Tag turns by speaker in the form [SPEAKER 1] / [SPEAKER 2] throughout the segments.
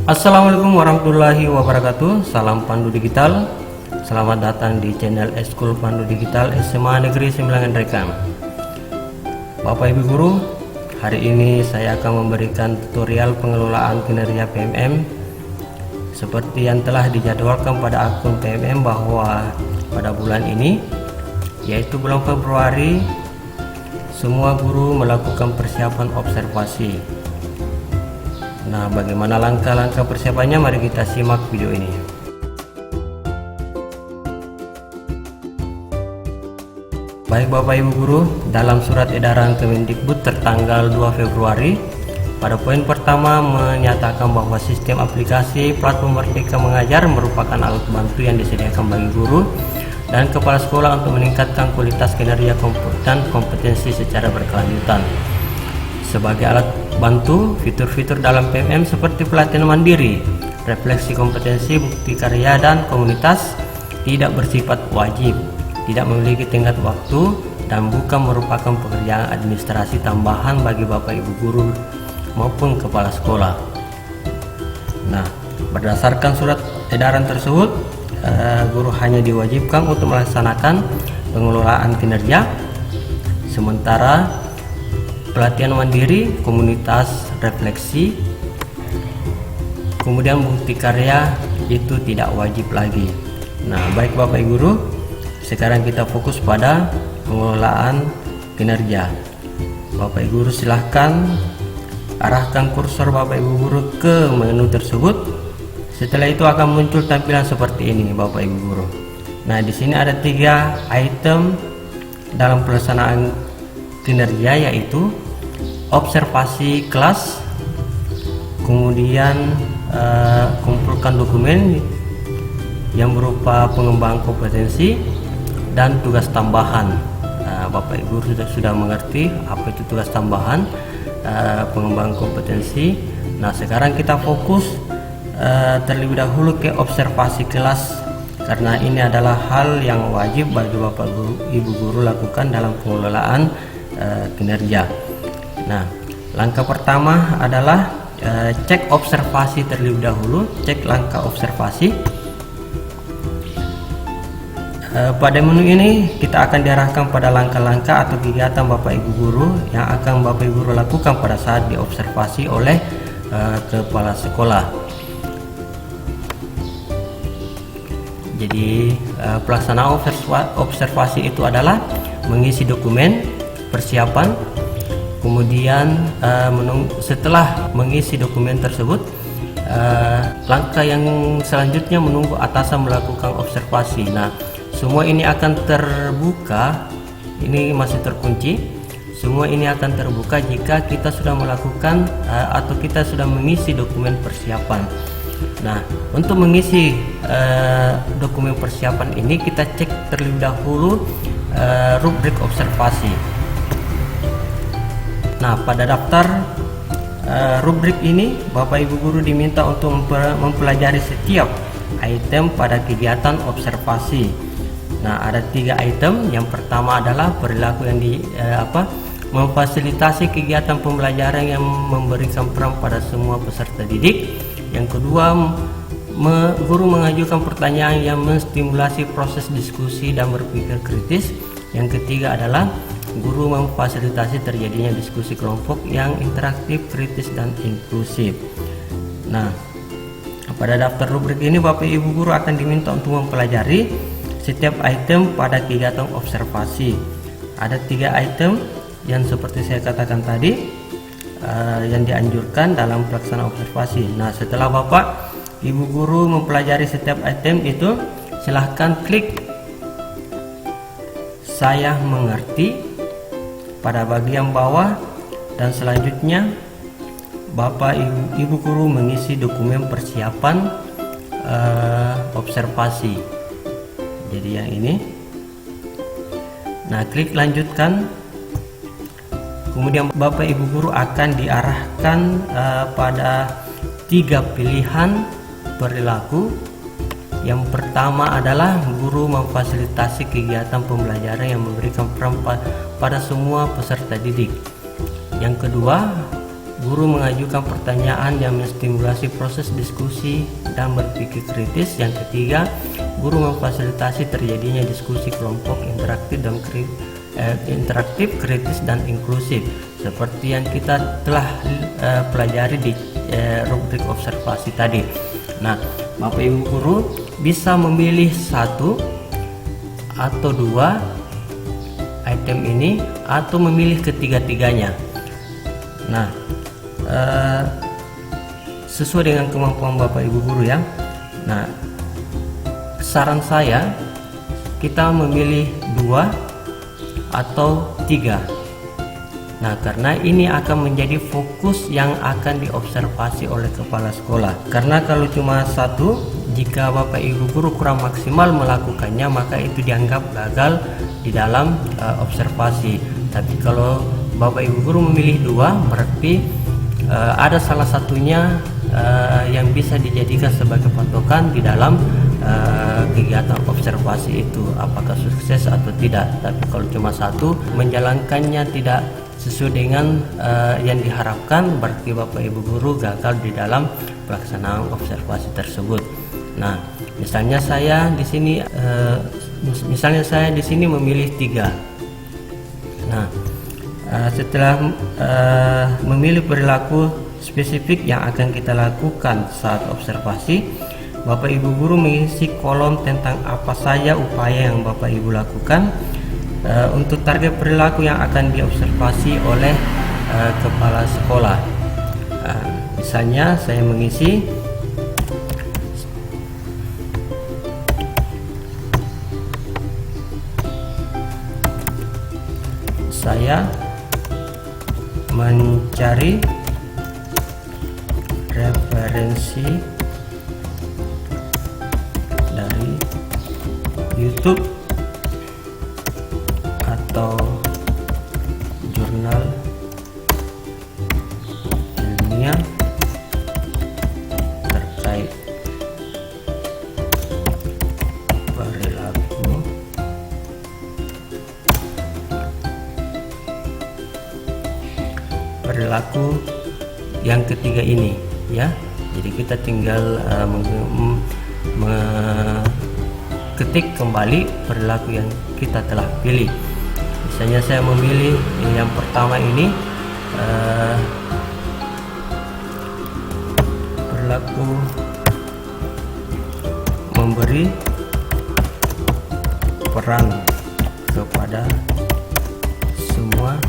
[SPEAKER 1] Assalamualaikum warahmatullahi wabarakatuh. Salam Pandu Digital. Selamat datang di channel Eskul Pandu Digital SMA Negeri Sembilangan Rekang. Bapak Ibu Guru, hari ini saya akan memberikan tutorial pengelolaan kinerja PMM seperti yang telah dijadwalkan pada akun PMM bahwa pada bulan ini, yaitu bulan Februari, semua guru melakukan persiapan observasi. Nah, bagaimana langkah-langkah persiapannya? Mari kita simak video ini. Baik Bapak Ibu Guru, dalam surat edaran Kemendikbud tertanggal 2 Februari, pada poin pertama menyatakan bahwa sistem aplikasi platform Merdeka Mengajar merupakan alat bantu yang disediakan bagi guru dan kepala sekolah untuk meningkatkan kualitas kinerja dan kompetensi secara berkelanjutan. Sebagai alat bantu, fitur-fitur dalam PMM seperti pelatihan mandiri, refleksi kompetensi, bukti karya, dan komunitas tidak bersifat wajib, tidak memiliki tenggat waktu, dan bukan merupakan pekerjaan administrasi tambahan bagi Bapak Ibu Guru maupun kepala sekolah. Nah, berdasarkan surat edaran tersebut, guru hanya diwajibkan untuk melaksanakan pengelolaan kinerja, sementara pelatihan mandiri, komunitas, refleksi, kemudian bukti karya itu tidak wajib lagi. Nah, baik Bapak Ibu Guru, sekarang kita fokus pada pengelolaan kinerja. Bapak Ibu Guru silahkan arahkan kursor Bapak Ibu Guru ke menu tersebut. Setelah itu akan muncul tampilan seperti ini Bapak Ibu Guru. Nah, di sini ada 3 item dalam pelaksanaan kinerja, yaitu observasi kelas, kemudian kumpulkan dokumen yang berupa pengembangan kompetensi, dan tugas tambahan. Bapak Ibu sudah mengerti apa itu tugas tambahan, pengembangan kompetensi. Nah, sekarang kita fokus terlebih dahulu ke observasi kelas, karena ini adalah hal yang wajib bagi Bapak Ibu Guru lakukan dalam pengelolaan kinerja. Nah, langkah pertama adalah cek observasi terlebih dahulu. Cek langkah observasi. Pada menu ini kita akan diarahkan pada langkah-langkah atau kegiatan Bapak Ibu Guru yang akan Bapak Ibu Guru lakukan pada saat diobservasi oleh kepala sekolah. Jadi pelaksanaan observasi itu adalah mengisi dokumen persiapan, kemudian setelah mengisi dokumen tersebut, langkah yang selanjutnya menunggu atasan melakukan observasi. Nah, semua ini akan terbuka, ini masih terkunci. Semua ini akan terbuka jika kita sudah melakukan atau kita sudah mengisi dokumen persiapan. Nah, untuk mengisi dokumen persiapan ini kita cek terlebih dahulu rubrik observasi. Nah, pada daftar rubrik ini Bapak Ibu Guru diminta untuk mempelajari setiap item pada kegiatan observasi. Nah, ada 3 item. Yang pertama adalah perilaku yang memfasilitasi kegiatan pembelajaran yang memberikan peran pada semua peserta didik. Yang kedua, guru mengajukan pertanyaan yang menstimulasi proses diskusi dan berpikir kritis. Yang ketiga adalah guru memfasilitasi terjadinya diskusi kelompok yang interaktif, kritis, dan inklusif. Nah, pada daftar rubrik ini Bapak Ibu Guru akan diminta untuk mempelajari setiap item pada kegiatan observasi. Ada 3 item yang seperti saya katakan tadi yang dianjurkan dalam pelaksanaan observasi. Nah, setelah Bapak Ibu Guru mempelajari setiap item itu, silahkan klik saya mengerti pada bagian bawah, dan selanjutnya Bapak Ibu Guru mengisi dokumen persiapan observasi. Jadi yang ini. Nah, klik lanjutkan. Kemudian Bapak Ibu Guru akan diarahkan pada 3 pilihan perilaku. Yang pertama adalah guru memfasilitasi kegiatan pembelajaran yang memberikan peran pada semua peserta didik. Yang kedua, guru mengajukan pertanyaan yang menstimulasi proses diskusi dan berpikir kritis. Yang ketiga, guru memfasilitasi terjadinya diskusi kelompok interaktif, kritis, dan inklusif seperti yang kita telah pelajari di rubrik observasi tadi. Nah, Bapak Ibu guru bisa memilih satu atau dua item ini atau memilih ketiga-tiganya. Nah, sesuai dengan kemampuan Bapak Ibu guru ya. Nah, saran saya kita memilih dua atau tiga. Nah, karena ini akan menjadi fokus yang akan diobservasi oleh kepala sekolah. Karena kalau cuma satu, jika Bapak Ibu guru kurang maksimal melakukannya, maka itu dianggap gagal di dalam observasi. Tapi kalau Bapak Ibu guru memilih dua, berarti ada salah satunya yang bisa dijadikan sebagai patokan di dalam kegiatan observasi itu, apakah sukses atau tidak. Tapi kalau cuma satu, menjalankannya tidak sesuai dengan yang diharapkan, berarti Bapak Ibu guru gagal di dalam pelaksanaan observasi tersebut. Nah, misalnya saya di sini memilih tiga. Nah, setelah memilih perilaku spesifik yang akan kita lakukan saat observasi, Bapak Ibu guru mengisi kolom tentang apa saja upaya yang Bapak Ibu lakukan untuk target perilaku yang akan diobservasi oleh kepala sekolah. Misalnya saya mengisi saya mencari referensi dari YouTube atau jurnal ilmiah terkait perilaku yang ketiga ini ya. Jadi kita tinggal ketik kembali perilaku yang kita telah pilih. Misalnya saya memilih yang pertama ini, perilaku memberi peran kepada semua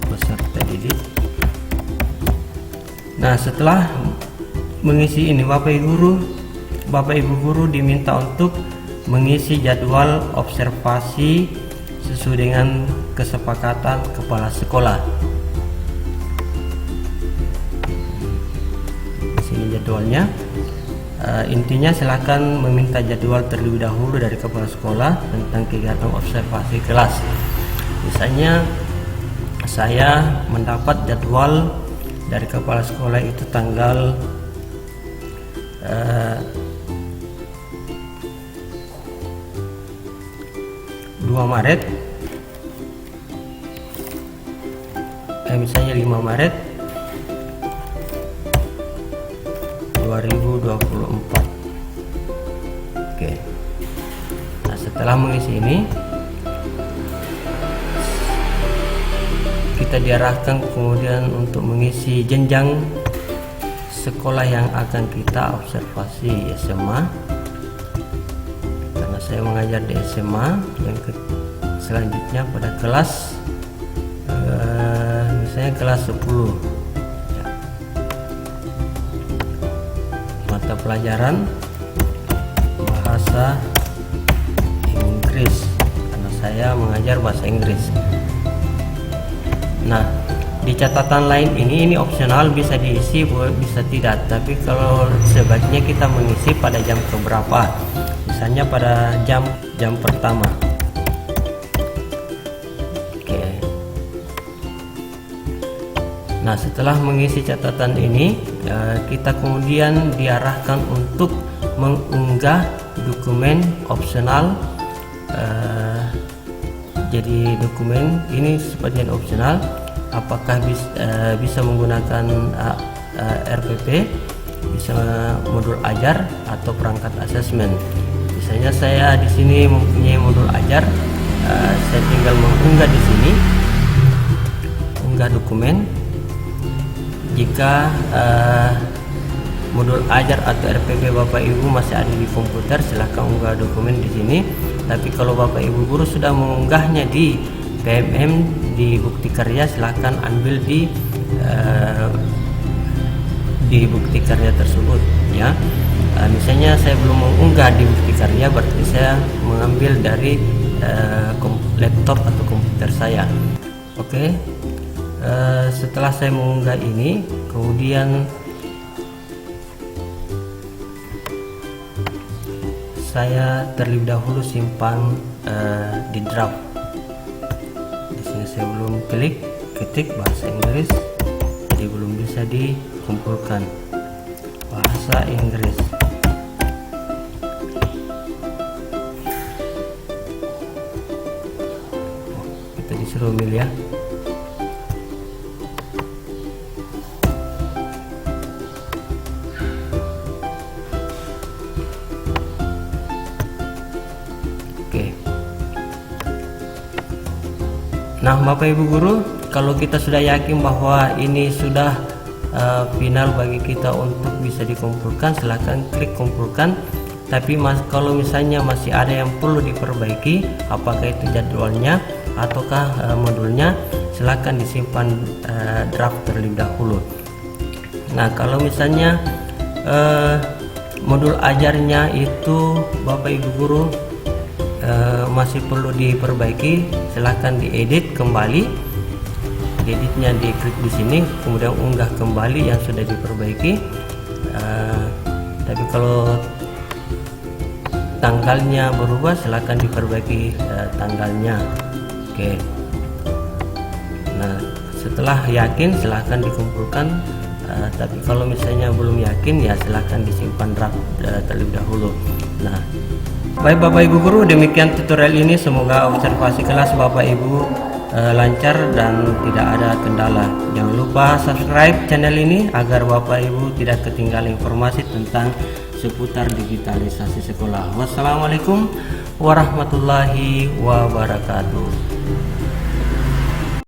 [SPEAKER 1] peserta didik. Nah, setelah mengisi ini, Bapak Ibu guru diminta untuk mengisi jadwal observasi sesuai dengan kesepakatan kepala sekolah. Di sini jadwalnya. Intinya silakan meminta jadwal terlebih dahulu dari kepala sekolah tentang kegiatan observasi kelas. Misalnya saya mendapat jadwal dari kepala sekolah itu tanggal 2 Maret, misalnya 5 Maret 2024. Oke. Nah, setelah mengisi ini, kita diarahkan kemudian untuk mengisi jenjang sekolah yang akan kita observasi, SMA. Karena saya mengajar di SMA, yang selanjutnya pada kelas misalnya kelas 10 ya. Mata pelajaran bahasa Inggris, karena saya mengajar bahasa Inggris. Nah, di catatan lain ini opsional, bisa diisi bisa tidak, tapi kalau sebaiknya kita mengisi pada jam keberapa, misalnya pada jam pertama. Oke. Nah, setelah mengisi catatan ini, kita kemudian diarahkan untuk mengunggah dokumen opsional. Jadi dokumen ini sebagian opsional, apakah bisa menggunakan RPP, bisa modul ajar atau perangkat asesmen. Misalnya saya di sini mempunyai modul ajar, saya tinggal mengunggah di sini, unggah dokumen. Jika modul ajar atau RPP Bapak Ibu masih ada di komputer, silahkan unggah dokumen di sini. Tapi kalau Bapak Ibu guru sudah mengunggahnya di PMM di bukti karya, silahkan ambil di bukti karya tersebut ya. Misalnya saya belum mengunggah di bukti karya, berarti saya mengambil dari laptop atau komputer saya. Oke. Setelah saya mengunggah ini, kemudian saya terlebih dahulu simpan di draft. Di sini saya belum ketik bahasa Inggris, jadi belum bisa dikumpulkan. Bahasa Inggris. Kita disuruh milih ya. Nah, Bapak Ibu guru, kalau kita sudah yakin bahwa ini sudah final bagi kita untuk bisa dikumpulkan, silahkan klik kumpulkan. Tapi kalau misalnya masih ada yang perlu diperbaiki, apakah itu jadwalnya ataukah modulnya, silahkan disimpan draft terlebih dahulu. Nah, kalau misalnya modul ajarnya itu Bapak Ibu guru masih perlu diperbaiki, silahkan diedit kembali. Editnya diklik di sini, kemudian unggah kembali yang sudah diperbaiki. Tapi kalau tanggalnya berubah, silahkan diperbaiki tanggalnya. Oke. Nah, setelah yakin silahkan dikumpulkan. Tapi kalau misalnya belum yakin, ya silahkan disimpan draft terlebih dahulu. Nah, baik Bapak Ibu guru, demikian tutorial ini. Semoga observasi kelas Bapak Ibu lancar dan tidak ada kendala. Jangan lupa subscribe channel ini agar Bapak Ibu tidak ketinggalan informasi tentang seputar digitalisasi sekolah. Wassalamualaikum warahmatullahi wabarakatuh.